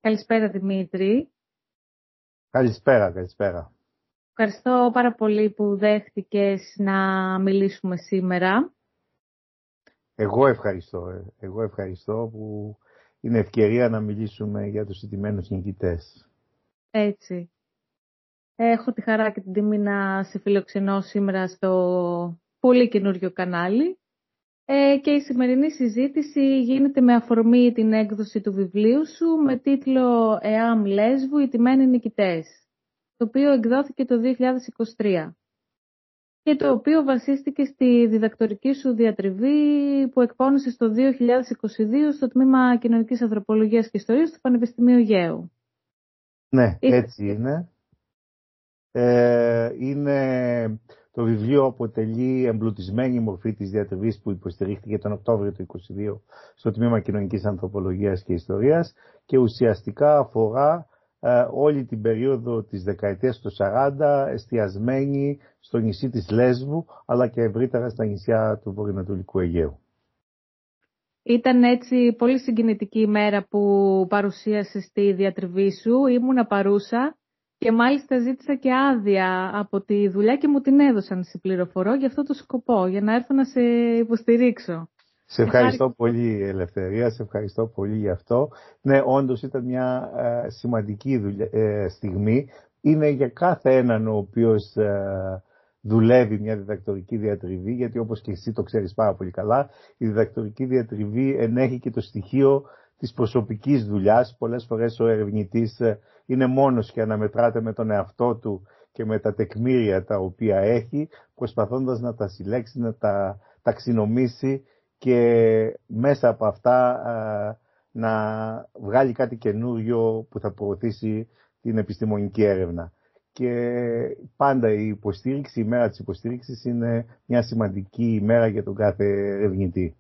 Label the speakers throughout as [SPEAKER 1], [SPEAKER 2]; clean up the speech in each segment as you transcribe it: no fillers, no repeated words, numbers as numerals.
[SPEAKER 1] Καλησπέρα Δημήτρη.
[SPEAKER 2] Καλησπέρα.
[SPEAKER 1] Ευχαριστώ πάρα πολύ που δέχτηκες να μιλήσουμε σήμερα.
[SPEAKER 2] Εγώ ευχαριστώ που είναι ευκαιρία να μιλήσουμε για τους ηττημένους νικητές.
[SPEAKER 1] Έτσι. Έχω τη χαρά και την τιμή να σε φιλοξενώ σήμερα στο πολύ καινούριο κανάλι. Και η σημερινή συζήτηση γίνεται με αφορμή την έκδοση του βιβλίου σου με τίτλο «ΕΑΜ Λέσβου, ηττημένοι νικητές», το οποίο εκδόθηκε το 2023 και το οποίο βασίστηκε στη διδακτορική σου διατριβή που εκπώνησες το 2022 στο Τμήμα Κοινωνικής Ανθρωπολογίας και Ιστορίας του Πανεπιστημίου Αιγαίου.
[SPEAKER 2] Ναι, έτσι είναι. Το βιβλίο αποτελεί εμπλουτισμένη μορφή της διατριβής που υποστηρίχθηκε τον Οκτώβριο του 2022 στο Τμήμα Κοινωνικής Ανθρωπολογίας και Ιστορίας και ουσιαστικά αφορά όλη την περίοδο της δεκαετίας του 40, εστιασμένη στο νησί της Λέσβου αλλά και ευρύτερα στα νησιά του βορειοανατολικού Αιγαίου.
[SPEAKER 1] Ήταν έτσι πολύ συγκινητική ημέρα που παρουσίασες τη διατριβή σου, ήμουνα παρούσα και μάλιστα ζήτησα και άδεια από τη δουλειά και μου την έδωσαν, σε πληροφορώ, για αυτό το σκοπό, για να έρθω να σε υποστηρίξω.
[SPEAKER 2] Σε ευχαριστώ πολύ, Ελευθερία, σε ευχαριστώ πολύ γι' αυτό. Ναι, όντως ήταν μια σημαντική στιγμή. Είναι για κάθε έναν ο οποίος δουλεύει μια διδακτορική διατριβή, γιατί όπως και εσύ το ξέρεις πάρα πολύ καλά, η διδακτορική διατριβή ενέχει και το στοιχείο της προσωπικής δουλειάς. Πολλές φορές ο ερευνητής είναι μόνος και αναμετράται με τον εαυτό του και με τα τεκμήρια τα οποία έχει, προσπαθώντας να τα συλλέξει, να τα ταξινομήσει και μέσα από αυτά να βγάλει κάτι καινούριο που θα προωθήσει την επιστημονική έρευνα. Και πάντα η μέρα της υποστήριξης είναι μια σημαντική ημέρα για τον κάθε ερευνητή.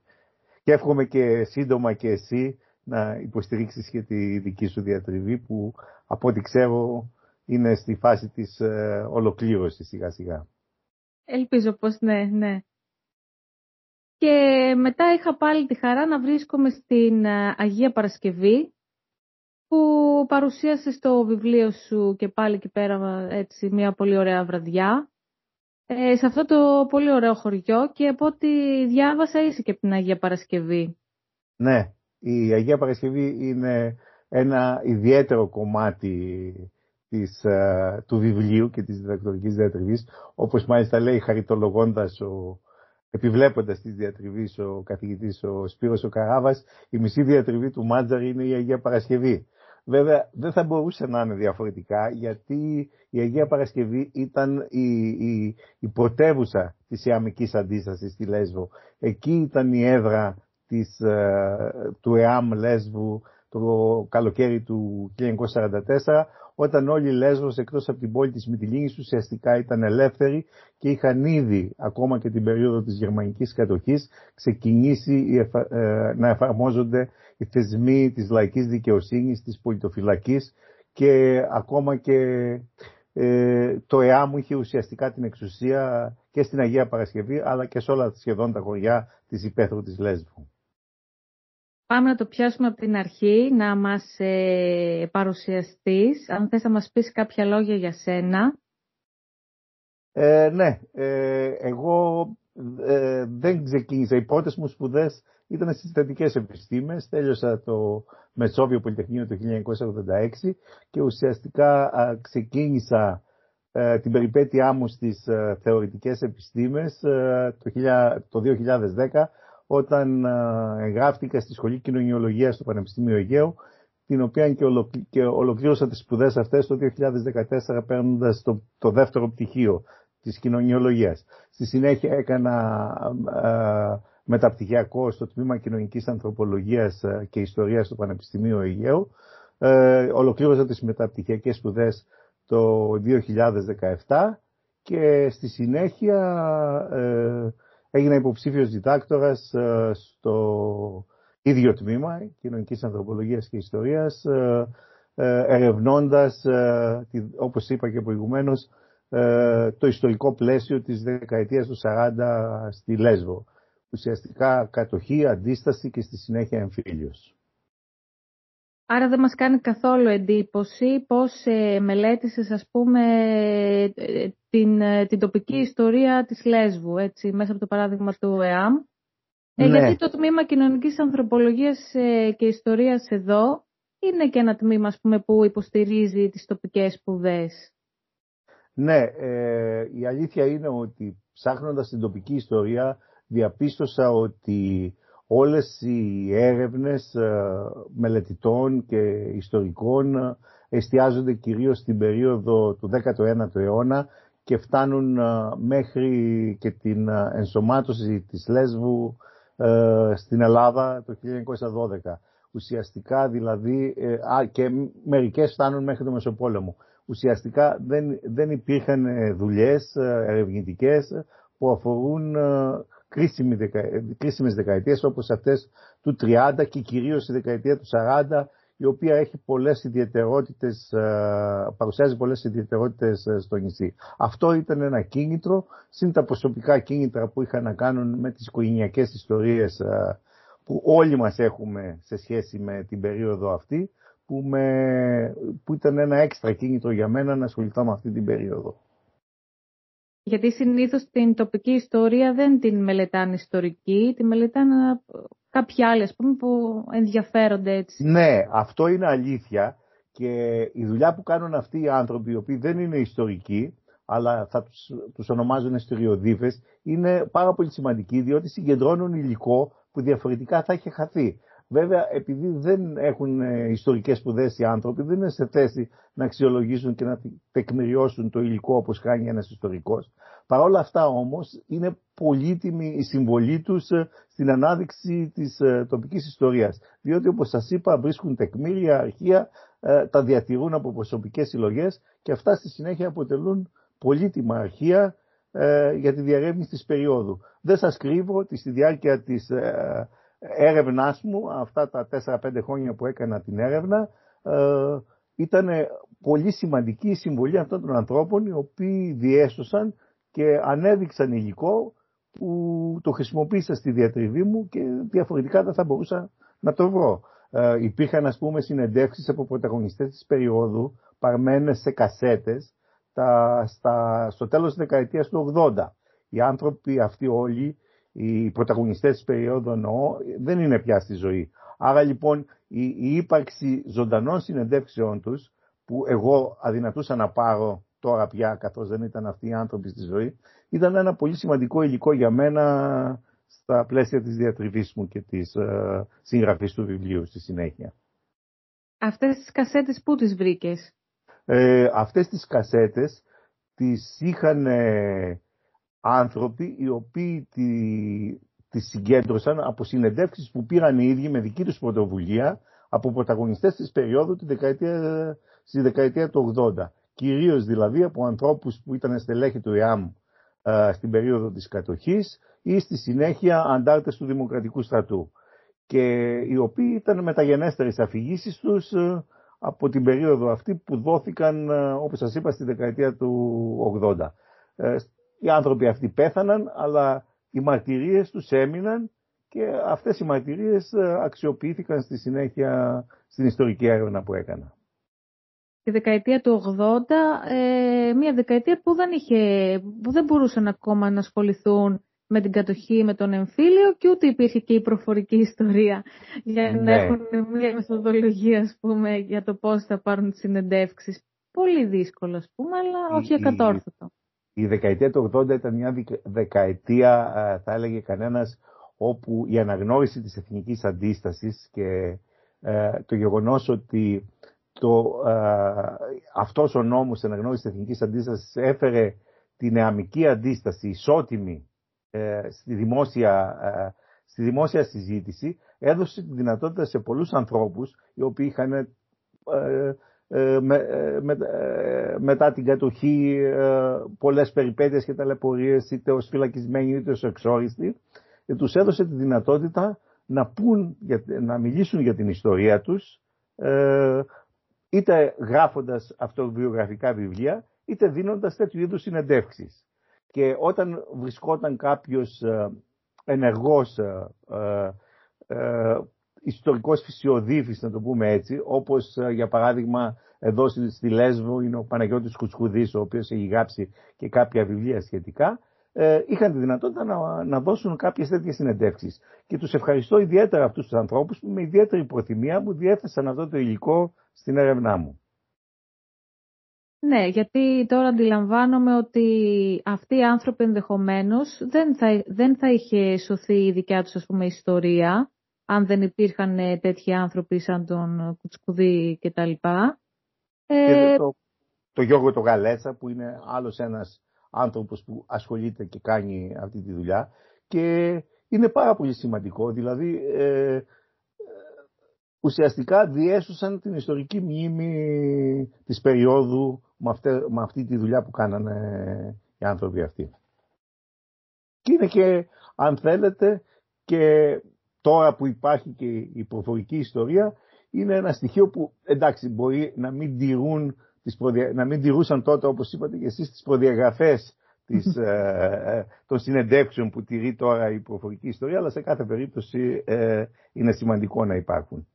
[SPEAKER 2] Και εύχομαι και σύντομα και εσύ να υποστηρίξεις και τη δική σου διατριβή που από ό,τι ξέρω είναι στη φάση της ολοκλήρωσης σιγά σιγά.
[SPEAKER 1] Ελπίζω πως ναι. Και μετά είχα πάλι τη χαρά να βρίσκομαι στην Αγία Παρασκευή, που παρουσίασε το βιβλίο σου και πάλι εκεί πέρα έτσι μια πολύ ωραία βραδιά σε αυτό το πολύ ωραίο χωριό, και από ό,τι διάβασα είσαι και από την Αγία Παρασκευή.
[SPEAKER 2] Ναι, η Αγία Παρασκευή είναι ένα ιδιαίτερο κομμάτι του βιβλίου και της διδακτορικής διατριβής, όπως μάλιστα λέει χαριτολογώντας επιβλέποντας τη διατριβή ο καθηγητής ο Σπύρος ο Καράβας, η μισή διατριβή του Μάτζαρη είναι η Αγία Παρασκευή. Βέβαια δεν θα μπορούσε να είναι διαφορετικά, γιατί η Αγία Παρασκευή ήταν η πρωτεύουσα της αιαμικής αντίστασης στη Λέσβο. Εκεί ήταν η έδρα του ΕΑΜ Λέσβου το καλοκαίρι του 1944, όταν όλη η Λέσβος εκτός από την πόλη της Μυτιλήνης ουσιαστικά ήταν ελεύθερη και είχαν ήδη ακόμα και την περίοδο της γερμανικής κατοχής ξεκινήσει να εφαρμόζονται οι θεσμοί της λαϊκής δικαιοσύνης, της πολιτοφυλακής, και ακόμα και το ΕΑΜ είχε ουσιαστικά την εξουσία και στην Αγία Παρασκευή αλλά και σε όλα σχεδόν τα χωριά της υπαίθρου της Λέσβου.
[SPEAKER 1] Πάμε να το πιάσουμε από την αρχή, να μας παρουσιαστείς. Αν θες να μας πεις κάποια λόγια για σένα.
[SPEAKER 2] Ναι, εγώ δεν ξεκίνησα. Οι πρώτες μου σπουδές ήταν στις θετικές επιστήμες. Τέλειωσα το Μετσόβιο Πολυτεχνείο το 1986 και ουσιαστικά ξεκίνησα την περιπέτειά μου στις θεωρητικές επιστήμες το 2010, όταν εγγράφτηκα στη Σχολή Κοινωνιολογίας του Πανεπιστημίου Αιγαίου, την οποία και ολοκλήρωσα τις σπουδές αυτές το 2014 παίρνοντας το δεύτερο πτυχίο της κοινωνιολογίας. Στη συνέχεια έκανα μεταπτυχιακό στο Τμήμα Κοινωνικής Ανθρωπολογίας και Ιστορίας του Πανεπιστημίου Αιγαίου. Ολοκλήρωσα τις μεταπτυχιακές σπουδές το 2017 και στη συνέχεια έγινα υποψήφιος διδάκτορας στο ίδιο Τμήμα Κοινωνικής Ανθρωπολογίας και Ιστορίας, ερευνώντας, όπως είπα και προηγουμένως, το ιστορικό πλαίσιο της δεκαετίας του 40 στη Λέσβο. Ουσιαστικά κατοχή, αντίσταση και στη συνέχεια εμφύλιος.
[SPEAKER 1] Άρα δεν μας κάνει καθόλου εντύπωση πώς μελέτησες, ας πούμε, την τοπική ιστορία της Λέσβου, έτσι, μέσα από το παράδειγμα του ΕΑΜ.
[SPEAKER 2] Ναι.
[SPEAKER 1] Γιατί το τμήμα κοινωνικής ανθρωπολογίας και ιστορίας εδώ είναι και ένα τμήμα, ας πούμε, που υποστηρίζει τις τοπικές σπουδές.
[SPEAKER 2] Ναι, η αλήθεια είναι ότι ψάχνοντας την τοπική ιστορία διαπίστωσα ότι όλες οι έρευνες μελετητών και ιστορικών εστιάζονται κυρίως στην περίοδο του 19ου αιώνα και φτάνουν μέχρι και την ενσωμάτωση της Λέσβου στην Ελλάδα το 1912. Ουσιαστικά δηλαδή, και μερικές φτάνουν μέχρι το Μεσοπόλεμο. Ουσιαστικά δεν υπήρχαν δουλειές ερευνητικές που αφορούν κρίσιμες δεκαετίες όπως αυτές του 30 και κυρίως η δεκαετία του 40, η οποία έχει πολλές ιδιαιτερότητες, παρουσιάζει πολλές ιδιαιτερότητες στο νησί. Αυτό ήταν ένα κίνητρο, συν τα προσωπικά κίνητρα που είχαν να κάνουν με τις οικογενειακές ιστορίες που όλοι μας έχουμε σε σχέση με την περίοδο αυτή, που ήταν ένα έξτρα κίνητρο για μένα να ασχοληθώ με αυτή την περίοδο.
[SPEAKER 1] Γιατί συνήθως την τοπική ιστορία δεν την μελετάνε ιστορικοί, τη μελετάνε κάποιοι άλλοι, ας πούμε, που ενδιαφέρονται έτσι.
[SPEAKER 2] Ναι, αυτό είναι αλήθεια και η δουλειά που κάνουν αυτοί οι άνθρωποι, οι οποίοι δεν είναι ιστορικοί, αλλά θα τους ονομάζουν ιστοριοδίβες, είναι πάρα πολύ σημαντική, διότι συγκεντρώνουν υλικό που διαφορετικά θα είχε χαθεί. Βέβαια, επειδή δεν έχουν ιστορικές σπουδές οι άνθρωποι, δεν είναι σε θέση να αξιολογήσουν και να τεκμηριώσουν το υλικό όπως κάνει ένας ιστορικός. Παρ' όλα αυτά όμως, είναι πολύτιμη η συμβολή τους στην ανάδειξη της τοπικής ιστορίας. Διότι, όπως σας είπα, βρίσκουν τεκμήρια, αρχεία, τα διατηρούν από προσωπικές συλλογές και αυτά στη συνέχεια αποτελούν πολύτιμα αρχεία για τη διαρεύνηση της περίοδου. Δεν σας κρύβω ότι στη διάρκεια της έρευνάς μου, αυτά τα 4-5 χρόνια που έκανα την έρευνα, ήταν πολύ σημαντική η συμβολή αυτών των ανθρώπων, οι οποίοι διέσωσαν και ανέδειξαν υλικό που το χρησιμοποίησα στη διατριβή μου και διαφορετικά δεν θα μπορούσα να το βρω. Υπήρχαν, ας πούμε, συνεντεύξεις από πρωταγωνιστές της περίοδου παρμένες σε κασέτες στο τέλος της δεκαετίας του 80. Οι άνθρωποι αυτοί όλοι, οι πρωταγωνιστές της περίοδου εννοώ, δεν είναι πια στη ζωή. Άρα λοιπόν η ύπαρξη ζωντανών συνεντεύξεων τους, που εγώ αδυνατούσα να πάρω τώρα πια καθώς δεν ήταν αυτοί οι άνθρωποι στη ζωή, ήταν ένα πολύ σημαντικό υλικό για μένα στα πλαίσια της διατριβής μου και της συγγραφής του βιβλίου στη συνέχεια.
[SPEAKER 1] Αυτές τις κασέτες πού τις βρήκες?
[SPEAKER 2] Αυτές τις κασέτες τις είχαν άνθρωποι οι οποίοι τις συγκέντρωσαν από συνεντεύξεις που πήραν οι ίδιοι με δική τους πρωτοβουλία από πρωταγωνιστές της περίοδου στη δεκαετία του 80. Κυρίως δηλαδή από ανθρώπους που ήταν στελέχη του ΕΑΜ στην περίοδο της κατοχής ή στη συνέχεια αντάρτες του Δημοκρατικού Στρατού. Και οι οποίοι ήταν μεταγενέστερες αφηγήσεις τους από την περίοδο αυτή που δόθηκαν, όπως σας είπα, στη δεκαετία του 80. Οι άνθρωποι αυτοί πέθαναν, αλλά οι μαρτυρίες τους έμειναν και αυτές οι μαρτυρίες αξιοποιήθηκαν στη συνέχεια στην ιστορική έρευνα που έκανα.
[SPEAKER 1] Τη δεκαετία του 80, μια δεκαετία που δεν μπορούσαν ακόμα να ασχοληθούν με την κατοχή, με τον εμφύλιο και ούτε υπήρχε και η προφορική ιστορία για να έχουν μια μεθοδολογία, ας πούμε, για το πώς θα πάρουν τις συνεντεύξεις. Πολύ δύσκολο, ας πούμε, αλλά όχι ακατόρθωτο.
[SPEAKER 2] Η δεκαετία του 80 ήταν μια δεκαετία, θα έλεγε κανένας, όπου η αναγνώριση της εθνικής αντίστασης και το γεγονός ότι αυτός ο νόμος της αναγνώρισης της εθνικής αντίστασης έφερε την νεαμική αντίσταση ισότιμη στη δημόσια συζήτηση, έδωσε τη δυνατότητα σε πολλούς ανθρώπους οι οποίοι είχαν μετά την κατοχή πολλές περιπέτειες και ταλαιπωρίες, είτε ως φυλακισμένοι είτε ως εξόριστοι, τους έδωσε τη δυνατότητα να μιλήσουν για την ιστορία τους, είτε γράφοντας αυτοβιογραφικά βιβλία, είτε δίνοντας τέτοιου είδους συνεντεύξεις. Και όταν βρισκόταν κάποιος ενεργός ιστορικός φυσιοδίφης, να το πούμε έτσι, όπως για παράδειγμα εδώ στη Λέσβο είναι ο Παναγιώτης Κουτσκουδής, ο οποίος έχει γράψει και κάποια βιβλία σχετικά, είχαν τη δυνατότητα να δώσουν κάποιες τέτοιες συνεντεύξεις. Και τους ευχαριστώ ιδιαίτερα αυτούς τους ανθρώπους που με ιδιαίτερη προθυμία μου διέθεσαν αυτό το υλικό στην έρευνά μου.
[SPEAKER 1] Ναι, γιατί τώρα αντιλαμβάνομαι ότι αυτοί οι άνθρωποι ενδεχομένως δεν θα είχε σωθεί η δικιά τους, ας πούμε, ιστορία, αν δεν υπήρχαν τέτοιοι άνθρωποι σαν τον Κουτσκουδή κτλ.
[SPEAKER 2] Και το Γιώργο το Γαλέτσα, που είναι άλλος ένας άνθρωπος που ασχολείται και κάνει αυτή τη δουλειά, και είναι πάρα πολύ σημαντικό, δηλαδή ουσιαστικά διέσωσαν την ιστορική μνήμη της περίοδου με αυτή τη δουλειά που κάνανε οι άνθρωποι αυτοί. Και είναι και, αν θέλετε, και τώρα που υπάρχει και η προφορική ιστορία, είναι ένα στοιχείο που, εντάξει, μπορεί να μην τηρούσαν τότε, όπως είπατε και εσείς, τις προδιαγραφές των συνεντεύξεων που τηρεί τώρα η προφορική ιστορία, αλλά σε κάθε περίπτωση είναι σημαντικό να υπάρχουν.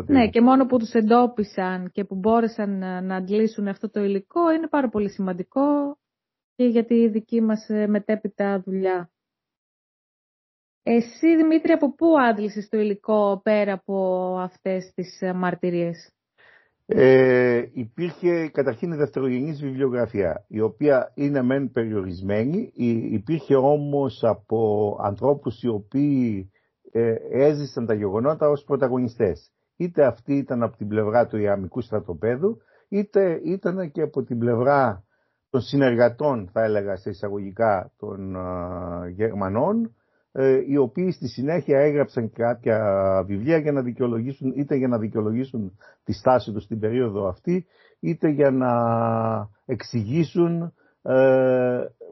[SPEAKER 1] Ναι, και μόνο που τους εντόπισαν και που μπόρεσαν να αντλήσουν αυτό το υλικό είναι πάρα πολύ σημαντικό και για τη δική μας μετέπειτα δουλειά. Εσύ, Δημήτρη, από πού άντλησες το υλικό πέρα από αυτές τις μαρτυρίες?
[SPEAKER 2] Υπήρχε καταρχήν η δευτερογενής βιβλιογραφία, η οποία είναι μεν περιορισμένη, υπήρχε όμως από ανθρώπους οι οποίοι έζησαν τα γεγονότα ως πρωταγωνιστές. Είτε αυτοί ήταν από την πλευρά του Ιαμικού στρατοπέδου, είτε ήταν και από την πλευρά των συνεργατών, θα έλεγα σε εισαγωγικά, των Γερμανών, οι οποίοι στη συνέχεια έγραψαν κάποια βιβλία για να δικαιολογήσουν, είτε για να δικαιολογήσουν τη στάση τους στην περίοδο αυτή, είτε για να εξηγήσουν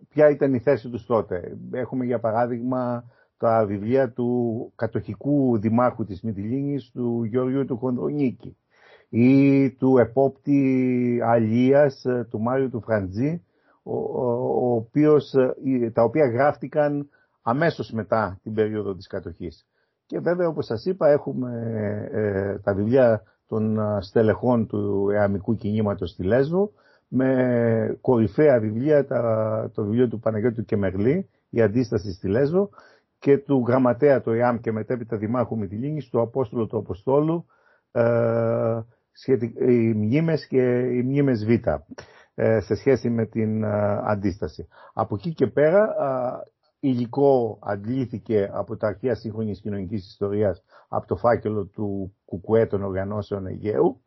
[SPEAKER 2] ποια ήταν η θέση τους τότε. Έχουμε για παράδειγμα τα βιβλία του κατοχικού δημάρχου της Μυτιλήνης, του Γεωργίου του Χονδρονίκη, ή του επόπτη αλίας του Μάριου του Φραντζή, τα οποία γράφτηκαν αμέσως μετά την περίοδο της κατοχής. Και βέβαια, όπως σας είπα, έχουμε τα βιβλία των στελεχών του εαμικού κινήματος στη Λέσβο, με κορυφαία βιβλία το βιβλίο του Παναγιώτη Κεμερλή, η αντίσταση στη Λέσβο, και του γραμματέα του ΕΑΜ και μετέπειτα δημάρχου Μυτιλήνης, του Απόστολου του Αποστόλου, οι μνήμες και οι μνήμες Β, σε σχέση με την αντίσταση. Από εκεί και πέρα, υλικό αντλήθηκε από τα αρχαία σύγχρονης κοινωνικής ιστορίας, από το φάκελο του ΚΚΕ των Οργανώσεων Αιγαίου,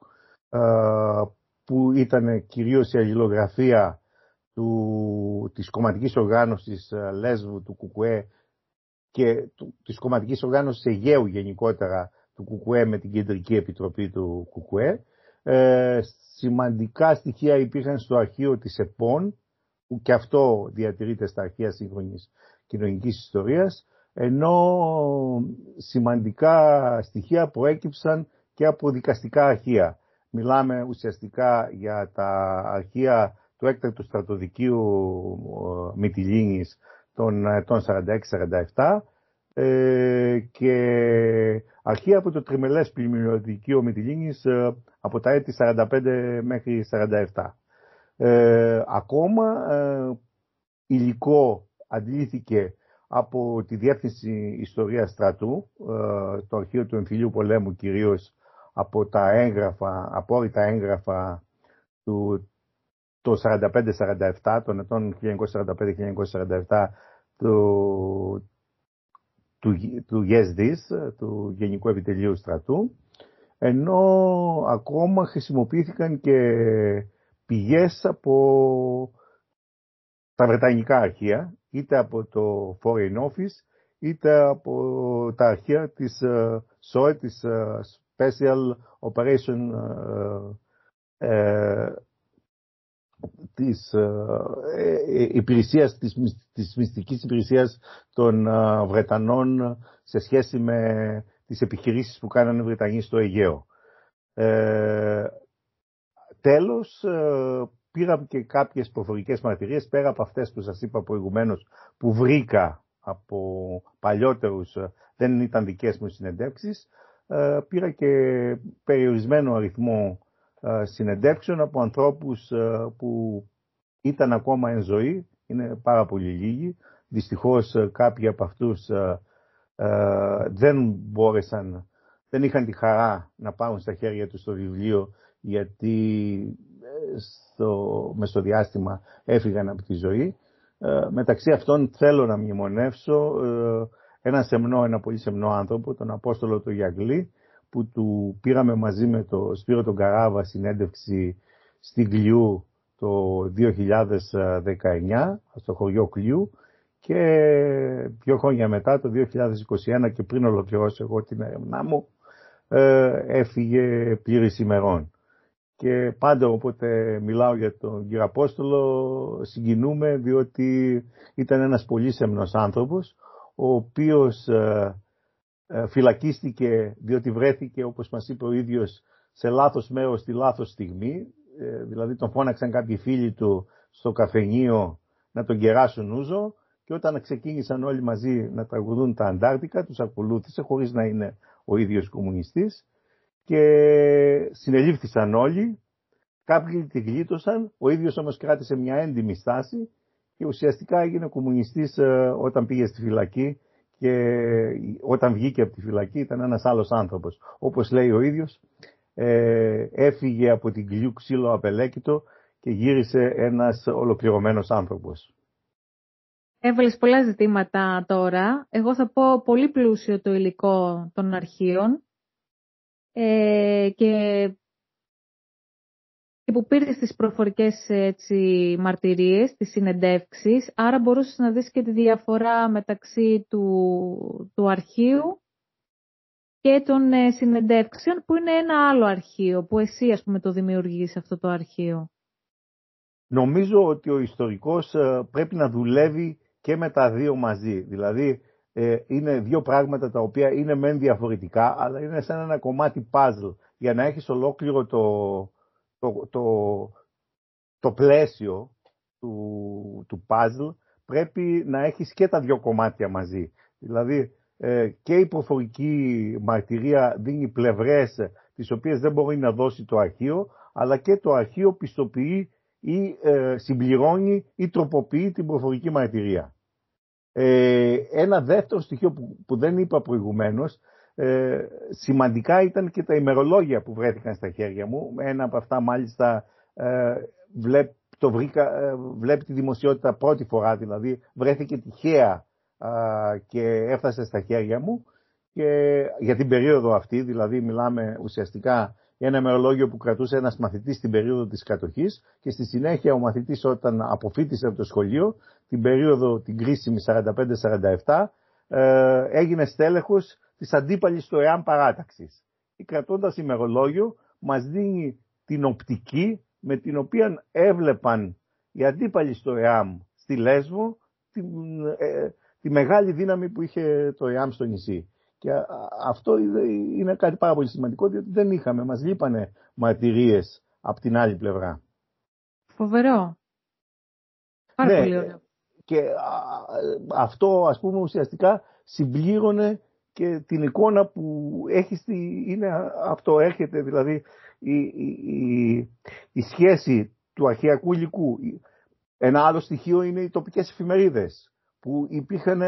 [SPEAKER 2] που ήταν κυρίως η αλληλογραφία της κομματικής οργάνωσης Λέσβου του ΚΚΕ και της κομματικής οργάνωσης Αιγαίου γενικότερα του ΚΚΕ με την Κεντρική Επιτροπή του ΚΚΕ. Σημαντικά στοιχεία υπήρχαν στο αρχείο της ΕΠΟΝ, που και αυτό διατηρείται στα αρχεία σύγχρονης κοινωνικής ιστορίας, ενώ σημαντικά στοιχεία προέκυψαν και από δικαστικά αρχεία. Μιλάμε ουσιαστικά για τα αρχεία του έκτακτου στρατοδικείου Μυτιλήνης των ετών 46-47 και αρχεία από το τριμελές πλημμυριοδικείο Μυτιλήνης από τα έτη 45 μέχρι 47. Ακόμα υλικό αντλήθηκε από τη Διεύθυνση Ιστορίας Στρατού, το αρχείο του Εμφυλίου Πολέμου, κυρίως από τα έγγραφα, απόρριτα έγγραφα το 45-47, των ετών 1945-1947 του ΓΕΣΔΙΣ, του Γενικού Επιτελείου Στρατού, ενώ ακόμα χρησιμοποιήθηκαν και πηγές από τα Βρετανικά αρχεία, είτε από το Foreign Office, είτε από τα αρχεία της SOE, της Special Operation, της υπηρεσίας, της μυστικής υπηρεσίας των Βρετανών σε σχέση με τις επιχειρήσεις που κάνανε οι Βρετανοί στο Αιγαίο. Τέλος, πήρα και κάποιες προφορικές μαρτυρίες, πέρα από αυτές που σας είπα προηγουμένως, που βρήκα από παλιότερους, δεν ήταν δικές μου συνεντεύξεις. πήρα και περιορισμένο αριθμό συνεντεύξεων από ανθρώπους που ήταν ακόμα εν ζωή, είναι πάρα πολύ λίγοι. Δυστυχώς κάποιοι από αυτούς δεν είχαν τη χαρά να πάρουν στα χέρια τους το βιβλίο, γιατί μες στο διάστημα έφυγαν από τη ζωή. Μεταξύ αυτών θέλω να μνημονεύσω ένα πολύ σεμνό άνθρωπο, τον Απόστολο τον Γιαγλή, που του πήραμε μαζί με τον Σπύρο τον Καράβα συνέντευξη στην Κλειού το 2019, στο χωριό Κλειού, και 2 χρόνια μετά, το 2021, και πριν ολοκληρώσω εγώ την έρευνά μου, έφυγε πλήρης ημερών. Και πάντα όποτε μιλάω για τον κύριο Απόστολο συγκινούμε, διότι ήταν ένας πολύ σεμνός άνθρωπος, ο οποίος φυλακίστηκε διότι βρέθηκε, όπως μας είπε ο ίδιος, σε λάθος μέρος στη λάθος στιγμή. Δηλαδή τον φώναξαν κάποιοι φίλοι του στο καφενείο να τον κεράσουν ούζο, και όταν ξεκίνησαν όλοι μαζί να τραγουδούν τα Αντάρτικα, τους ακολούθησε χωρίς να είναι ο ίδιος κομμουνιστής, και συνελήφθησαν όλοι. Κάποιοι τη γλίτωσαν, ο ίδιος όμως κράτησε μια έντιμη στάση και ουσιαστικά έγινε κομμουνιστής όταν πήγε στη φυλακή, και όταν βγήκε από τη φυλακή ήταν ένας άλλος άνθρωπος. Όπως λέει ο ίδιος, έφυγε από την Κλειού ξύλο απελέκητο και γύρισε ένας ολοκληρωμένος άνθρωπος.
[SPEAKER 1] Έβαλες πολλά ζητήματα τώρα. Εγώ θα πω πολύ πλούσιο το υλικό των αρχείων και που πήρες τις προφορικές μαρτυρίες, τις συνεντεύξεις, άρα μπορούσες να δεις και τη διαφορά μεταξύ του αρχείου και των συνεντεύξεων, που είναι ένα άλλο αρχείο, που εσύ ας πούμε το δημιουργείς αυτό το αρχείο.
[SPEAKER 2] Νομίζω ότι ο ιστορικός πρέπει να δουλεύει και με τα δύο μαζί. Δηλαδή είναι δύο πράγματα τα οποία είναι μεν διαφορετικά, αλλά είναι σαν ένα κομμάτι puzzle. Για να έχεις ολόκληρο το πλαίσιο του puzzle, πρέπει να έχεις και τα δύο κομμάτια μαζί. Δηλαδή και η προφορική μαρτυρία δίνει πλευρές τις οποίες δεν μπορεί να δώσει το αρχείο, αλλά και το αρχείο πιστοποιεί ή συμπληρώνει ή τροποποιεί την προφορική μαρτυρία. Ένα δεύτερο στοιχείο που δεν είπα προηγουμένως, σημαντικά ήταν και τα ημερολόγια που βρέθηκαν στα χέρια μου. Ένα από αυτά μάλιστα βλέπει τη δημοσιότητα πρώτη φορά, δηλαδή βρέθηκε τυχαία και έφτασε στα χέρια μου, και για την περίοδο αυτή, δηλαδή μιλάμε ουσιαστικά για ένα ημερολόγιο που κρατούσε ένας μαθητής στην περίοδο της κατοχής, και στη συνέχεια ο μαθητής όταν αποφοίτησε από το σχολείο, την περίοδο την κρίσιμη 45-47, έγινε στέλεχος της αντίπαλης στο ΕΑΜ παράταξης. Και κρατώντας ημερολόγιο μας δίνει την οπτική με την οποία έβλεπαν οι αντίπαλοι στο ΕΑΜ στη Λέσβο τη μεγάλη δύναμη που είχε το ΕΑΜ στο νησί. Και αυτό είναι κάτι πάρα πολύ σημαντικό, διότι δεν μας λείπανε μαρτυρίες από την άλλη πλευρά.
[SPEAKER 1] Φοβερό. Πάρα πολύ ωραίο.
[SPEAKER 2] Και αυτό, ας πούμε, ουσιαστικά συμπλήρωνε και την εικόνα που έχεις, αυτό έρχεται, δηλαδή η σχέση του αρχαιακού υλικού. Ένα άλλο στοιχείο είναι οι τοπικές εφημερίδες, που υπήρχαν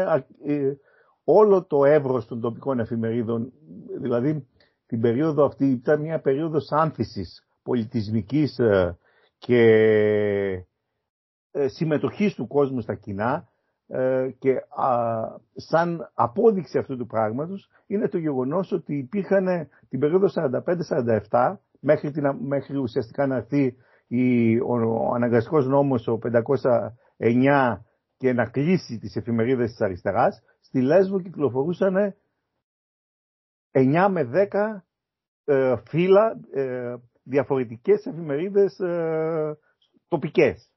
[SPEAKER 2] όλο το εύρος των τοπικών εφημερίδων. Δηλαδή την περίοδο αυτή ήταν μια περίοδος άνθησης πολιτισμικής και συμμετοχής του κόσμου στα κοινά, και σαν απόδειξη αυτού του πράγματος είναι το γεγονός ότι υπήρχαν την περίοδο 45-47 μέχρι ουσιαστικά να έρθει ο αναγκαστικός νόμος ο 509 και να κλείσει τις εφημερίδες της αριστεράς. Στη Λέσβο κυκλοφορούσαν 9 με 10 φύλλα διαφορετικές εφημερίδες τοπικές,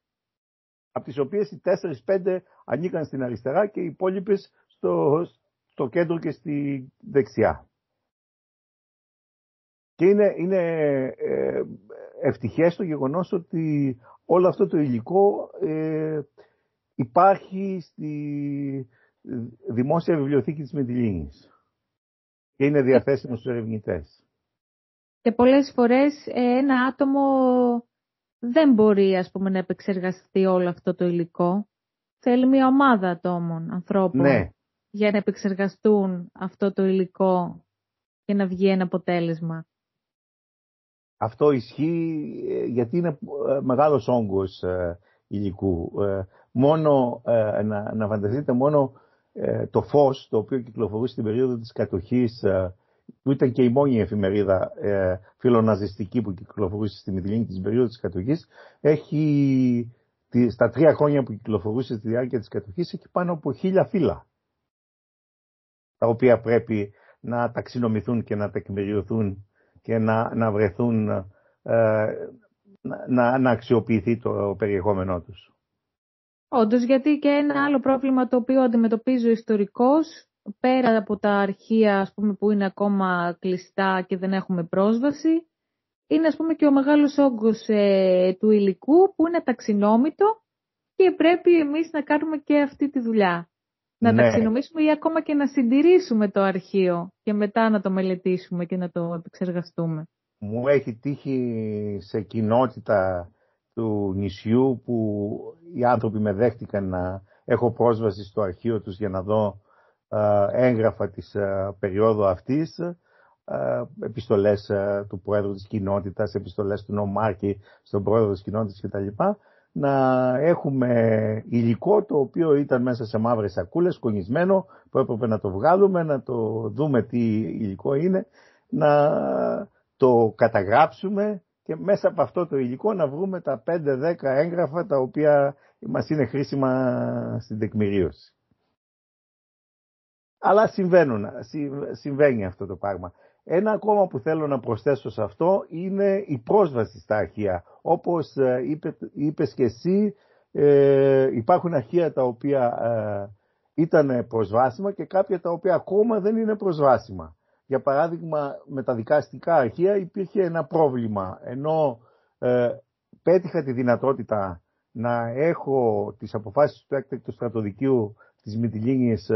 [SPEAKER 2] από τις οποίες οι 4-5 ανήκαν στην αριστερά και οι υπόλοιπες στο κέντρο και στη δεξιά. Και είναι ευτυχές το γεγονός ότι όλο αυτό το υλικό υπάρχει στη Δημόσια Βιβλιοθήκη της Μυτιλήνης. και είναι διαθέσιμο στους ερευνητές.
[SPEAKER 1] Και πολλές φορές ένα άτομο δεν μπορεί, ας πούμε, να επεξεργαστεί όλο αυτό το υλικό. Θέλει μια ομάδα ατόμων, ανθρώπων,
[SPEAKER 2] Ναι.
[SPEAKER 1] για να επεξεργαστούν αυτό το υλικό και να βγει ένα αποτέλεσμα.
[SPEAKER 2] Αυτό ισχύει γιατί είναι μεγάλος όγκος υλικού. Μόνο, να φανταστείτε, μόνο το Φως, το οποίο κυκλοφορούσε στην περίοδο της κατοχής, που ήταν και η μόνη εφημερίδα φιλοναζιστική που κυκλοφορούσε στη Μυτιλήνη της περίοδου της κατοχής, έχει, στα 3 χρόνια που κυκλοφορούσε στη διάρκεια της κατοχής, έχει πάνω από 1000 φύλλα, τα οποία πρέπει να ταξινομηθούν και να τεκμηριωθούν και να βρεθούν, να αξιοποιηθεί το περιεχόμενό τους.
[SPEAKER 1] Όντως, γιατί και ένα άλλο πρόβλημα το οποίο αντιμετωπίζει ο ιστορικός, πέρα από τα αρχεία, ας πούμε, που είναι ακόμα κλειστά και δεν έχουμε πρόσβαση, είναι, ας πούμε, και ο μεγάλος όγκος του υλικού που είναι ταξινόμητο και πρέπει εμείς να κάνουμε και αυτή τη δουλειά. Να ταξινομήσουμε ή ακόμα και να συντηρήσουμε το αρχείο και μετά να το μελετήσουμε και να το επεξεργαστούμε.
[SPEAKER 2] Μου έχει τύχει σε κοινότητα του νησιού που οι άνθρωποι με δέχτηκαν να έχω πρόσβαση στο αρχείο τους για να δω έγγραφα της περίοδου αυτής, επιστολές του πρόεδρου της κοινότητας, επιστολές του νομάρχη στον πρόεδρο της κοινότητας κτλ. Να έχουμε υλικό το οποίο ήταν μέσα σε μαύρες σακούλες, κονισμένο, που έπρεπε να το βγάλουμε, να το δούμε τι υλικό είναι, να το καταγράψουμε και μέσα από αυτό το υλικό να βρούμε τα 5-10 έγγραφα τα οποία μας είναι χρήσιμα στην τεκμηρίωση. Αλλά συμβαίνει αυτό το πράγμα. Ένα ακόμα που θέλω να προσθέσω σε αυτό είναι η πρόσβαση στα αρχεία. Όπως είπες και εσύ, υπάρχουν αρχεία τα οποία ήταν προσβάσιμα και κάποια τα οποία ακόμα δεν είναι προσβάσιμα. Για παράδειγμα, με τα δικαστικά αρχεία υπήρχε ένα πρόβλημα. Ενώ πέτυχα τη δυνατότητα να έχω τις αποφάσεις του έκτακτου στρατοδικείου της Μυτιλήνης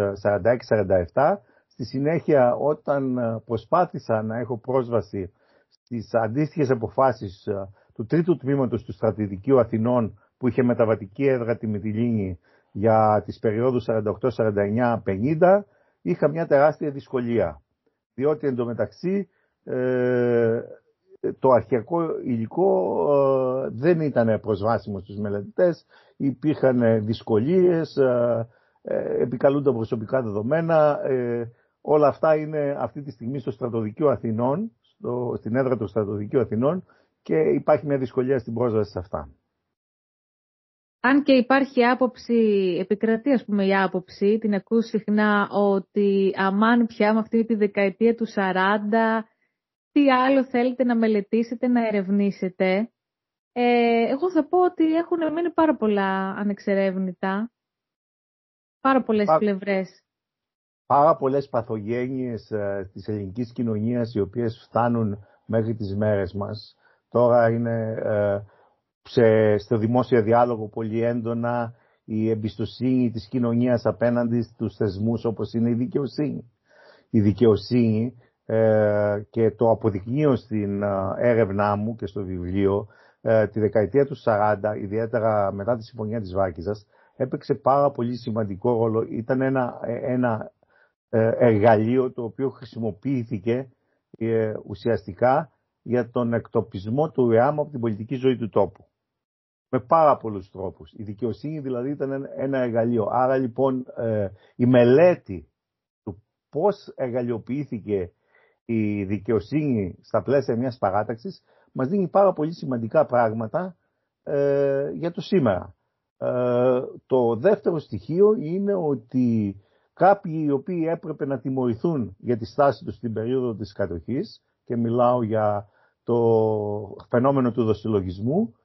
[SPEAKER 2] 46-47, στη συνέχεια όταν προσπάθησα να έχω πρόσβαση στις αντίστοιχες αποφάσεις του τρίτου τμήματος του στρατοδικείου Αθηνών που είχε μεταβατική έδρα τη Μυτιλήνη για τις περιόδους 48-49-50, είχα μια τεράστια δυσκολία. Διότι εντωμεταξύ το αρχαιακό υλικό δεν ήταν προσβάσιμο στους μελετητές, υπήρχαν δυσκολίες, επικαλούνται προσωπικά δεδομένα, όλα αυτά είναι αυτή τη στιγμή στο στρατοδικείο Αθηνών, στην έδρα του στρατοδικείου Αθηνών και υπάρχει μια δυσκολία στην πρόσβαση σε αυτά.
[SPEAKER 1] Αν και υπάρχει άποψη, επικρατεί ας πούμε η άποψη, την ακούω συχνά, ότι αμάν πια με αυτή τη δεκαετία του 40, τι άλλο θέλετε να μελετήσετε, να ερευνήσετε. Εγώ θα πω ότι έχουν μείνει πάρα πολλά ανεξερεύνητα, πάρα πολλές πλευρές.
[SPEAKER 2] Πάρα πολλές παθογένειες της ελληνικής κοινωνίας οι οποίες φτάνουν μέχρι τις μέρες μας. Τώρα είναι στο δημόσιο διάλογο πολύ έντονα η εμπιστοσύνη της κοινωνίας απέναντι στους θεσμούς όπως είναι η δικαιοσύνη. Η δικαιοσύνη, και το αποδεικνύω στην έρευνά μου και στο βιβλίο, τη δεκαετία του 40, ιδιαίτερα μετά τη Συμφωνία της Βάρκηζας, έπαιξε πάρα πολύ σημαντικό ρόλο. Ήταν ένα εργαλείο το οποίο χρησιμοποιήθηκε ουσιαστικά για τον εκτοπισμό του ΕΑΜ από την πολιτική ζωή του τόπου. Με πάρα πολλούς τρόπους. Η δικαιοσύνη δηλαδή ήταν ένα εργαλείο. Άρα λοιπόν η μελέτη του πώς εργαλειοποιήθηκε η δικαιοσύνη στα πλαίσια μιας παράταξης μας δίνει πάρα πολύ σημαντικά πράγματα για το σήμερα. Το δεύτερο στοιχείο είναι ότι κάποιοι οι οποίοι έπρεπε να τιμωρηθούν για τη στάση τους στην περίοδο της κατοχής, και μιλάω για το φαινόμενο του δοσυλλογισμού,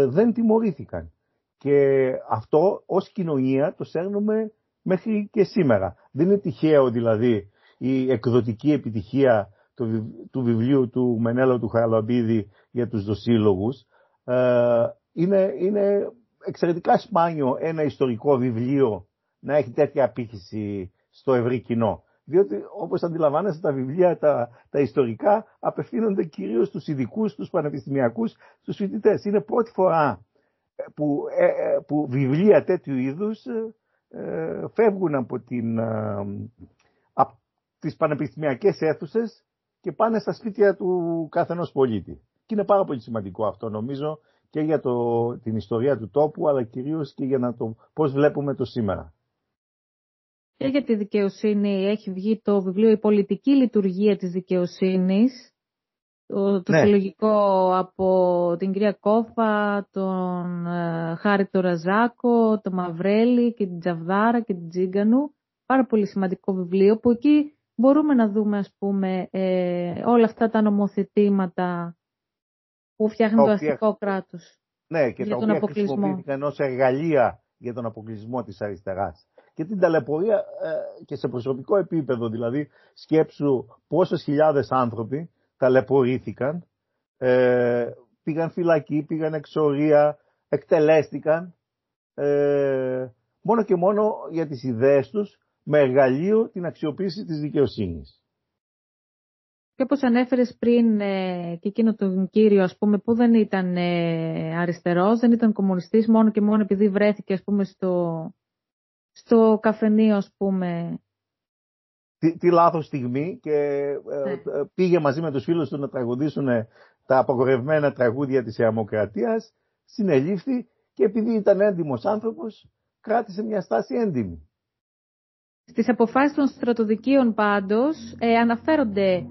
[SPEAKER 2] δεν τιμωρήθηκαν. Και αυτό ως κοινωνία το σέρνουμε μέχρι και σήμερα. Δεν είναι τυχαίο δηλαδή η εκδοτική επιτυχία του βιβλίου του Μενέλαου του Χαραλαμπίδη για τους δοσύλλογους. Είναι εξαιρετικά σπάνιο ένα ιστορικό βιβλίο να έχει τέτοια απήχηση στο ευρύ κοινό. διότι όπως αντιλαμβάνεστε τα βιβλία, τα ιστορικά, απευθύνονται κυρίως στους ειδικούς, στους πανεπιστημιακούς, στους φοιτητές. Είναι πρώτη φορά που βιβλία τέτοιου είδους φεύγουν από τις πανεπιστημιακές αίθουσες και πάνε στα σπίτια του καθενός πολίτη. Και είναι πάρα πολύ σημαντικό αυτό, νομίζω, και για την ιστορία του τόπου, αλλά κυρίως και για πώς βλέπουμε το σήμερα.
[SPEAKER 1] Και για τη δικαιοσύνη έχει βγει το βιβλίο «Η πολιτική λειτουργία της δικαιοσύνης», το συλλογικό από την κυρία Κόφα, τον Χάρη το Ραζάκο, τον Μαυρέλη και την Τζαβδάρα και την Τζίγκανου. Πάρα πολύ σημαντικό βιβλίο που εκεί μπορούμε να δούμε, ας πούμε, όλα αυτά τα νομοθετήματα που φτιάχνει το αστικό κράτος.
[SPEAKER 2] Ναι, και τα οποία χρησιμοποιήθηκαν ως εργαλεία για τον αποκλεισμό της αριστεράς. Και την ταλαιπωρία και σε προσωπικό επίπεδο, δηλαδή σκέψου πόσες χιλιάδες άνθρωποι ταλαιπωρήθηκαν, πήγαν φυλακή, πήγαν εξορία, εκτελέστηκαν, μόνο και μόνο για τις ιδέες τους, με εργαλείο την αξιοποίηση της δικαιοσύνης.
[SPEAKER 1] Και όπως ανέφερες πριν και εκείνο τον κύριο, ας πούμε, που δεν ήταν αριστερός, δεν ήταν κομμουνιστής, μόνο και μόνο επειδή βρέθηκε, ας πούμε, στο καφενείο, ας πούμε.
[SPEAKER 2] Τι λάθος στιγμή και πήγε μαζί με τους φίλους του να τραγουδήσουν τα απαγορευμένα τραγούδια της Ιαμοκρατίας, συνελήφθη και επειδή ήταν έντιμος άνθρωπος, κράτησε μια στάση έντιμη.
[SPEAKER 1] Στις αποφάσεις των στρατοδικείων πάντως αναφέρονται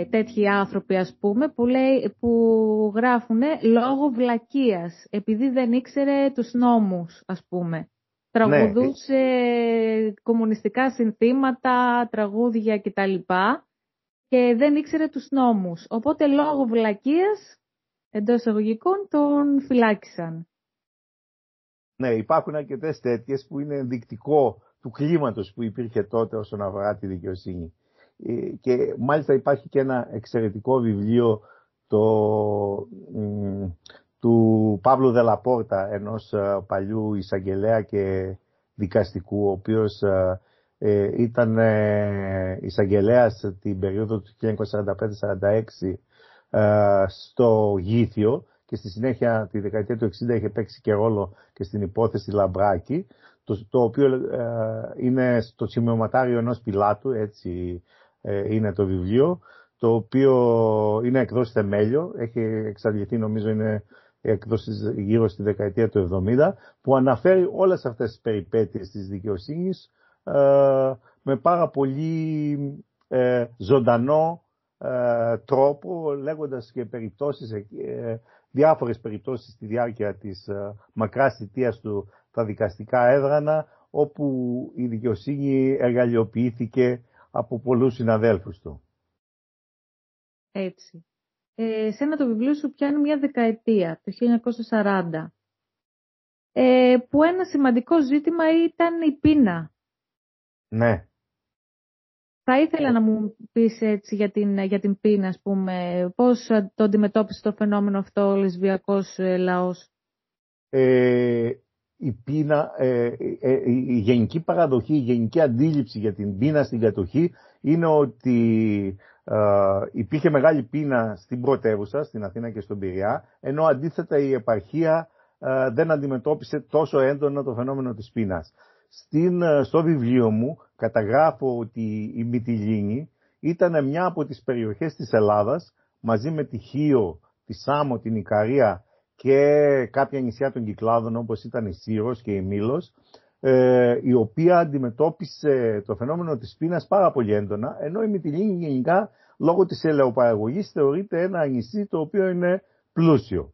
[SPEAKER 1] τέτοιοι άνθρωποι, ας πούμε, που γράφουν λόγω βλακείας, επειδή δεν ήξερε τους νόμους, ας πούμε. Τραγουδούσε κομμουνιστικά συνθήματα, τραγούδια κτλ. Και δεν ήξερε τους νόμους. Οπότε λόγω βλακείας, εντός εισαγωγικών, τον φυλάκισαν.
[SPEAKER 2] Ναι, υπάρχουν αρκετές τέτοιες που είναι ενδεικτικό του κλίματος που υπήρχε τότε όσον αφορά τη δικαιοσύνη. Και μάλιστα υπάρχει και ένα εξαιρετικό βιβλίο του Παύλου Δελαπόρτα, ενός παλιού εισαγγελέα και δικαστικού, ο οποίος ήταν εισαγγελέας την περίοδο του 1945-46 στο Γήθιο και στη συνέχεια τη δεκαετία του 60 είχε παίξει και ρόλο και στην υπόθεση Λαμπράκη, το οποίο είναι στο σημειωματάριο ενός πιλάτου, έτσι είναι το βιβλίο, το οποίο είναι εκδόσει θεμέλιο, έχει εξαντληθεί, νομίζω είναι εκδόσεις γύρω στη δεκαετία του 70, που αναφέρει όλες αυτές τις περιπέτειες της δικαιοσύνης με πάρα πολύ ζωντανό τρόπο, λέγοντας και περιπτώσεις, διάφορες περιπτώσεις στη διάρκεια της μακράς θητείας του τα δικαστικά έδρανα, όπου η δικαιοσύνη εργαλειοποιήθηκε από πολλούς συναδέλφους του.
[SPEAKER 1] Έτσι. Σένα το βιβλίο σου πιάνει μια δεκαετία, το 1940, που ένα σημαντικό ζήτημα ήταν η πείνα.
[SPEAKER 2] Ναι.
[SPEAKER 1] Θα ήθελα να μου πεις έτσι για την πείνα, ας πούμε, πώς το αντιμετώπισε το φαινόμενο αυτό ο λεσβιακός λαός.
[SPEAKER 2] Η πείνα, η γενική παραδοχή, η γενική αντίληψη για την πείνα στην κατοχή είναι ότι υπήρχε μεγάλη πείνα στην πρωτεύουσα, στην Αθήνα και στον Πειραιά, ενώ αντίθετα η επαρχία δεν αντιμετώπισε τόσο έντονα το φαινόμενο της πείνας. Στο βιβλίο μου καταγράφω ότι η Μυτιλήνη ήταν μια από τις περιοχές της Ελλάδας, μαζί με τη Χίο, τη Σάμο, την Ικαρία και κάποια νησιά των Κυκλάδων όπως ήταν η Σύρος και η Μήλος, η οποία αντιμετώπισε το φαινόμενο της πείνας πάρα πολύ έντονα, ενώ η Μυτιλήνη γενικά λόγω της ελαιοπαραγωγής θεωρείται ένα νησί το οποίο είναι πλούσιο.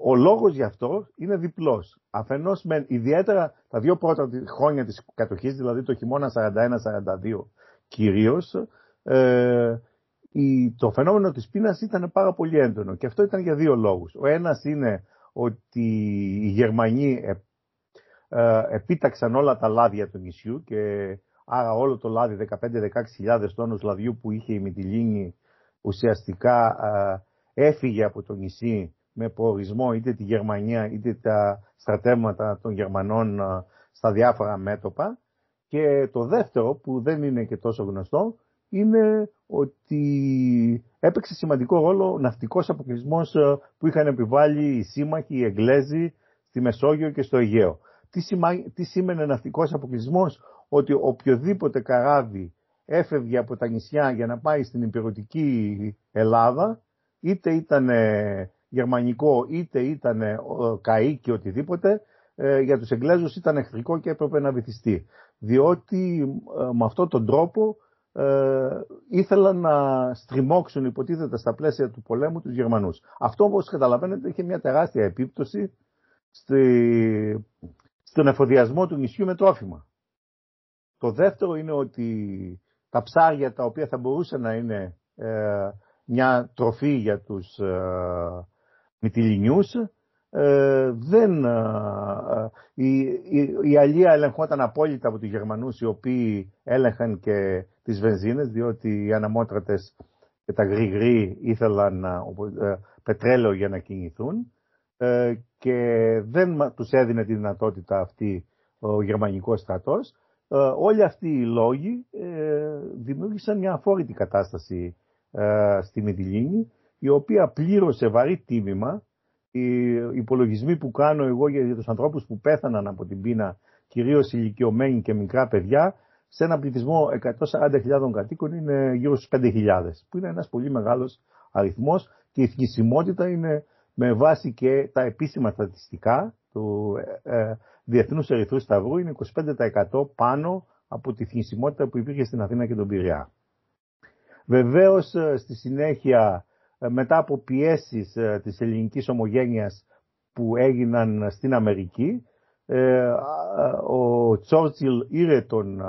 [SPEAKER 2] Ο λόγος γι' αυτό είναι διπλός. Αφενός, ιδιαίτερα τα δύο πρώτα χρόνια της κατοχής, δηλαδή το χειμώνα 41-42 κυρίως, το φαινόμενο της πείνας ήταν πάρα πολύ έντονο και αυτό ήταν για δύο λόγους. Ο ένας είναι ότι οι Γερμανοί επίταξαν όλα τα λάδια του νησιού και άρα όλο το λάδι, 15-16 τόνους λαδιού που είχε η Μυτιλήνη, ουσιαστικά έφυγε από το νησί με προορισμό είτε τη Γερμανία είτε τα στρατεύματα των Γερμανών στα διάφορα μέτωπα, Και το δεύτερο, που δεν είναι και τόσο γνωστό, είναι ότι έπαιξε σημαντικό ρόλο ο ναυτικός αποκλεισμός που είχαν επιβάλει οι σύμμαχοι, οι Εγγλέζοι στη Μεσόγειο και στο Αιγαίο. Τι σήμαινε ναυτικός αποκλεισμός? Ότι οποιοδήποτε καράβι έφευγε από τα νησιά για να πάει στην υπηρετική Ελλάδα, είτε ήταν γερμανικό είτε ήταν καΐ και οτιδήποτε, για τους Εγγλέζους ήταν εχθρικό και έπρεπε να βυθιστεί. Διότι με αυτόν τον τρόπο ήθελαν να στριμώξουν, υποτίθεται, στα πλαίσια του πολέμου τους Γερμανούς. Αυτό, όπως καταλαβαίνετε, είχε μια τεράστια επίπτωση στον εφοδιασμό του νησιού με τρόφιμα. Το δεύτερο είναι ότι τα ψάρια, τα οποία θα μπορούσαν να είναι μια τροφή για τους Μυτιληνιούς, η αλία ελεγχόταν απόλυτα από τους Γερμανούς, οι οποίοι έλεγχαν και τις βενζίνες, διότι οι αναμότρατες και τα γρηγροί ήθελαν πετρέλαιο για να κινηθούν, και δεν τους έδινε τη δυνατότητα αυτή ο γερμανικός στρατός. Όλοι αυτοί οι λόγοι δημιούργησαν μια αφόρητη κατάσταση στη Μυτιλήνη, η οποία πλήρωσε βαρύ τίμημα. Οι υπολογισμοί που κάνω εγώ για τους ανθρώπους που πέθαναν από την πείνα, κυρίως ηλικιωμένοι και μικρά παιδιά, σε ένα πληθυσμό 140.000 κατοίκων είναι γύρω στους 5.000, που είναι ένας πολύ μεγάλος αριθμός, και η θνησιμότητα είναι, με βάση και τα επίσημα στατιστικά του Διεθνούς Ερυθρού Σταυρού, είναι 25% πάνω από τη θνησιμότητα που υπήρχε στην Αθήνα και τον Πειραιά. Βεβαίως, στη συνέχεια, μετά από πιέσεις της ελληνικής ομογένειας που έγιναν στην Αμερική, ο Τσόρτσιλ ήρε τον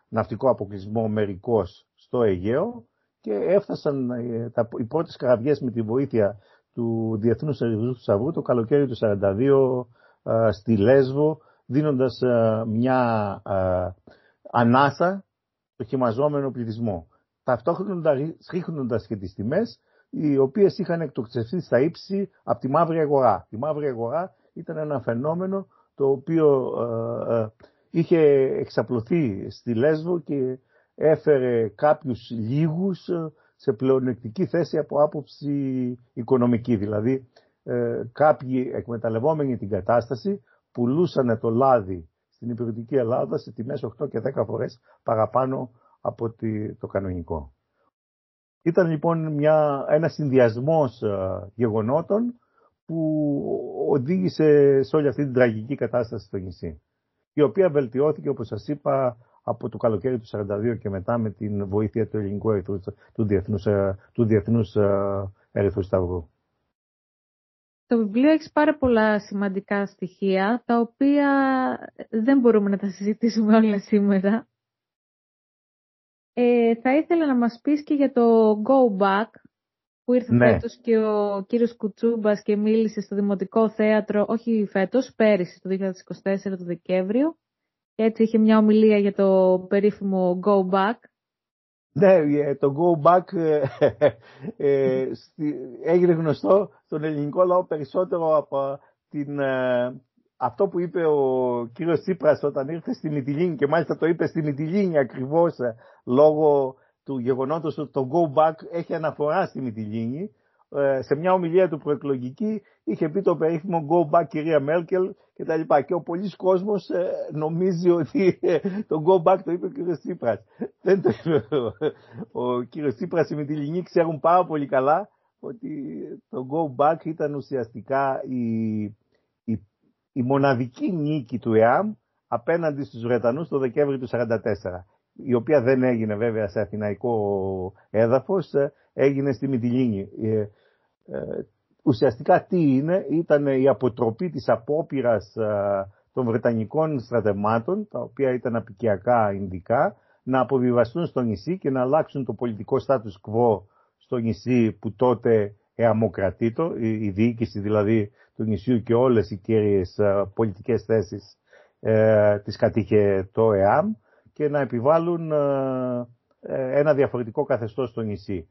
[SPEAKER 2] ναυτικό αποκλεισμό μερικώς στο Αιγαίο και έφτασαν οι πρώτες καραβιές με τη βοήθεια του Διεθνούς Ερυθρού Σταυρού το καλοκαίρι του 1942 στη Λέσβο, δίνοντας μια ανάσα στο χυμαζόμενο πληθυσμό. Ταυτόχρονα ρίχνοντας και τις τιμές, οι οποίες είχαν εκτοξευθεί στα ύψη από τη μαύρη αγορά. Η μαύρη αγορά ήταν ένα φαινόμενο το οποίο είχε εξαπλωθεί στη Λέσβο και έφερε κάποιους λίγους σε πλεονεκτική θέση από άποψη οικονομική. Δηλαδή κάποιοι εκμεταλλευόμενοι την κατάσταση πουλούσαν το λάδι στην υπηρετική Ελλάδα σε τιμές 8 και 10 φορές παραπάνω από το κανονικό. Ήταν λοιπόν ένας συνδυασμός γεγονότων που οδήγησε σε όλη αυτή την τραγική κατάσταση στο νησί, η οποία βελτιώθηκε, όπως σας είπα, από το καλοκαίρι του 1942 και μετά με την βοήθεια του ελληνικού ερυθρού, του Διεθνούς Ερυθρού Σταυρού.
[SPEAKER 1] Το βιβλίο έχει πάρα πολλά σημαντικά στοιχεία, τα οποία δεν μπορούμε να τα συζητήσουμε όλα σήμερα. Θα ήθελα να μας πεις και για το Go Back, που ήρθε φέτος και ο κύριος Κουτσούμπας και μίλησε στο Δημοτικό Θέατρο, όχι φέτος, πέρυσι, το 2024, το Δεκέμβριο. Και έτσι είχε μια ομιλία για το περίφημο Go Back.
[SPEAKER 2] Ναι, το Go Back έγινε γνωστό στον ελληνικό λαό περισσότερο από αυτό που είπε ο κύριος Τσίπρας όταν ήρθε στη Μυτιλήνη, και μάλιστα το είπε στη Μυτιλήνη ακριβώς λόγω του γεγονότος ότι το Go Back έχει αναφορά στη Μυτιλήνη. Σε μια ομιλία του προεκλογική είχε πει το περίφημο Go Back κυρία Μέρκελ και τα λοιπά, και ο πολλής κόσμος νομίζει ότι το Go Back το είπε ο κύριος Τσίπρας. Δεν το είπε ο κύριος Τσίπρας. Οι Μυτιληνοί ξέρουν πάρα πολύ καλά ότι το Go Back ήταν ουσιαστικά η μοναδική νίκη του ΕΑΜ απέναντι στους Βρετανούς το Δεκέμβρη του 1944, η οποία δεν έγινε βέβαια σε αθηναϊκό έδαφος, έγινε στη Μυτιλήνη. Ουσιαστικά τι ήταν η αποτροπή της απόπειρας των Βρετανικών στρατευμάτων, τα οποία ήταν απικιακά Ινδικά, να αποβιβαστούν στο νησί και να αλλάξουν το πολιτικό status quo στο νησί, που τότε εαμοκρατήτο, η διοίκηση δηλαδή του νησιού και όλες οι κύριες πολιτικές θέσεις τις κατήχε το ΕΑΜ, και να επιβάλλουν ένα διαφορετικό καθεστώς στο νησί.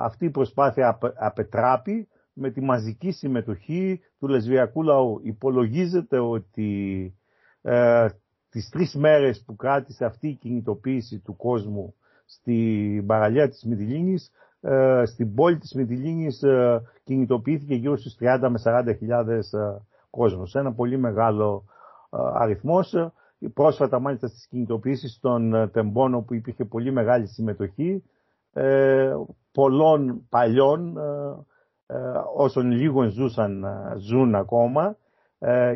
[SPEAKER 2] Αυτή η προσπάθεια απετράπη με τη μαζική συμμετοχή του λεσβιακού λαού. Υπολογίζεται ότι τις 3 μέρες που κράτησε αυτή η κινητοποίηση του κόσμου στην παραλία της Μυτιλήνης, στην πόλη της Μυτιλήνης κινητοποιήθηκε γύρω στους 30 με 40.000 κόσμος. Ένα πολύ μεγάλο αριθμός. Πρόσφατα μάλιστα στις κινητοποιήσεις των Τεμπών, που υπήρχε πολύ μεγάλη συμμετοχή πολλών παλιών, όσων λίγων ζουν ακόμα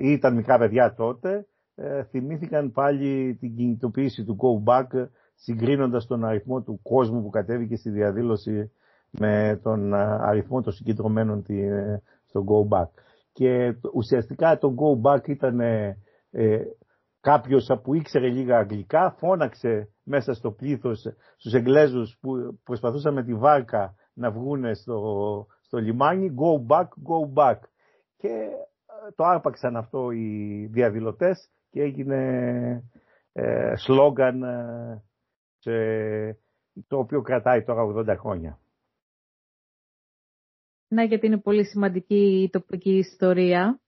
[SPEAKER 2] ή ήταν μικρά παιδιά τότε, θυμήθηκαν πάλι την κινητοποίηση του Go Back, συγκρίνοντας τον αριθμό του κόσμου που κατέβηκε στη διαδήλωση με τον αριθμό των συγκεντρωμένων στο Go Back. Και ουσιαστικά το Go Back ήταν κάποιος που ήξερε λίγα αγγλικά, φώναξε μέσα στο πλήθος στους Εγγλέζους που προσπαθούσαν με τη βάρκα να βγούνε στο λιμάνι, go back, go back. Και το άρπαξαν αυτό οι διαδηλωτές και έγινε σλόγγαν το οποίο κρατάει τώρα 80 χρόνια.
[SPEAKER 1] Ναι, γιατί είναι πολύ σημαντική η τοπική ιστορία.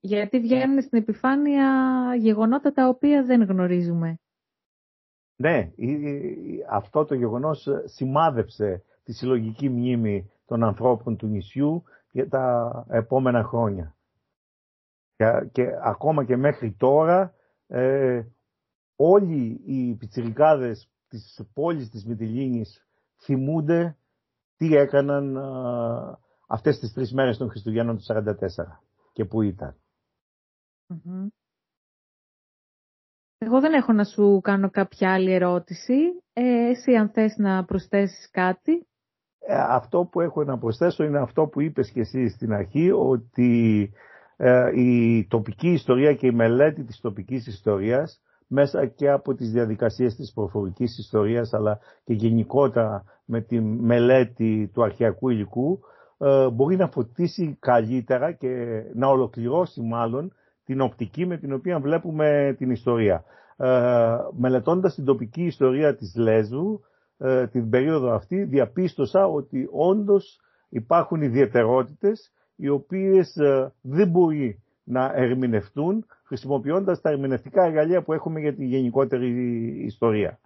[SPEAKER 1] Γιατί βγαίνουν στην επιφάνεια γεγονότα τα οποία δεν γνωρίζουμε.
[SPEAKER 2] Ναι, αυτό το γεγονός σημάδεψε τη συλλογική μνήμη των ανθρώπων του νησιού για τα επόμενα χρόνια. Και ακόμα και μέχρι τώρα όλοι οι πιτσιρικάδες της πόλης της Μυτιλήνης θυμούνται τι έκαναν αυτές τις 3 μέρες των Χριστουγέννων του 1944 και που ήταν.
[SPEAKER 1] Mm-hmm. Εγώ δεν έχω να σου κάνω κάποια άλλη ερώτηση. Εσύ αν θες να προσθέσεις κάτι.
[SPEAKER 2] Αυτό που έχω να προσθέσω είναι αυτό που είπες και εσύ στην αρχή, ότι η τοπική ιστορία και η μελέτη της τοπικής ιστορίας, μέσα και από τις διαδικασίες της προφορικής ιστορίας, αλλά και γενικότερα με τη μελέτη του αρχαιακού υλικού, μπορεί να φωτίσει καλύτερα και να ολοκληρώσει μάλλον την οπτική με την οποία βλέπουμε την ιστορία. Μελετώντας την τοπική ιστορία της Λέσβου, την περίοδο αυτή, διαπίστωσα ότι όντως υπάρχουν ιδιαιτερότητες οι οποίες δεν μπορεί να ερμηνευτούν χρησιμοποιώντας τα ερμηνευτικά εργαλεία που έχουμε για τη γενικότερη ιστορία.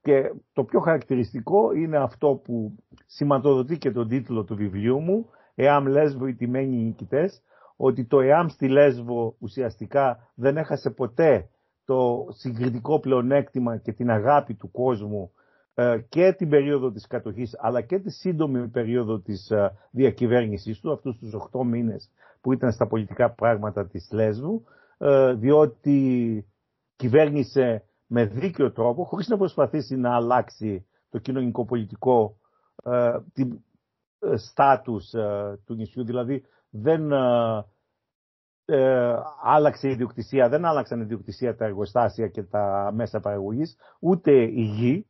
[SPEAKER 2] Και το πιο χαρακτηριστικό είναι αυτό που σηματοδοτεί και τον τίτλο του βιβλίου μου, «Εάμ Λέσβο οι τιμένοι νικητές», ότι το ΕΑΜ στη Λέσβο ουσιαστικά δεν έχασε ποτέ το συγκριτικό πλεονέκτημα και την αγάπη του κόσμου και την περίοδο της κατοχής, αλλά και τη σύντομη περίοδο της διακυβέρνησης του, αυτούς τους 8 μήνες που ήταν στα πολιτικά πράγματα της Λέσβου, διότι κυβέρνησε με δίκαιο τρόπο, χωρίς να προσπαθήσει να αλλάξει το κοινωνικο-πολιτικό στάτους του νησιού, δηλαδή δεν άλλαξε η ιδιοκτησία, δεν άλλαξαν η ιδιοκτησία τα εργοστάσια και τα μέσα παραγωγής, ούτε η γη,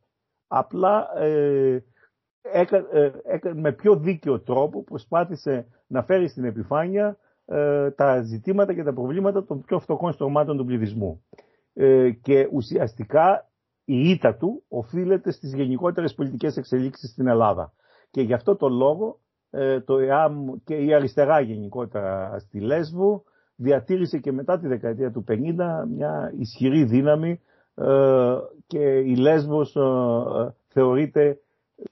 [SPEAKER 2] απλά με πιο δίκαιο τρόπο προσπάθησε να φέρει στην επιφάνεια τα ζητήματα και τα προβλήματα των πιο φτωχών στρωμάτων του πληθυσμού. Και ουσιαστικά η ήττα του οφείλεται στις γενικότερες πολιτικές εξελίξεις στην Ελλάδα. Και γι' αυτό το λόγο το ΕΑΜ και η αριστερά γενικότερα στη Λέσβο διατήρησε και μετά τη δεκαετία του 50 μια ισχυρή δύναμη και η Λέσβος θεωρείται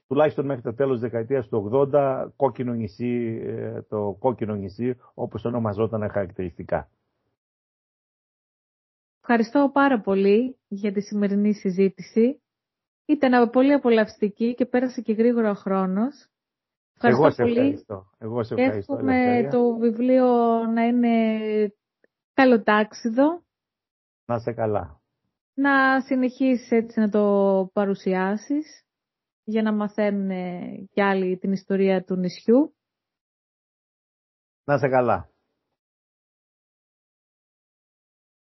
[SPEAKER 2] τουλάχιστον μέχρι το τέλος της δεκαετίας του 80 κόκκινο νησί, το κόκκινο νησί όπως ονομαζόταν χαρακτηριστικά.
[SPEAKER 1] Ευχαριστώ πάρα πολύ για τη σημερινή συζήτηση. Ήταν πολύ απολαυστική και πέρασε και γρήγορα ο χρόνος.
[SPEAKER 2] Εγώ σε ευχαριστώ.
[SPEAKER 1] Εύχομαι το βιβλίο να είναι καλοτάξιδο.
[SPEAKER 2] Να σε καλά.
[SPEAKER 1] Να συνεχίσεις έτσι να το παρουσιάσεις για να μαθαίνουν κι άλλοι την ιστορία του νησιού.
[SPEAKER 2] Να σε καλά.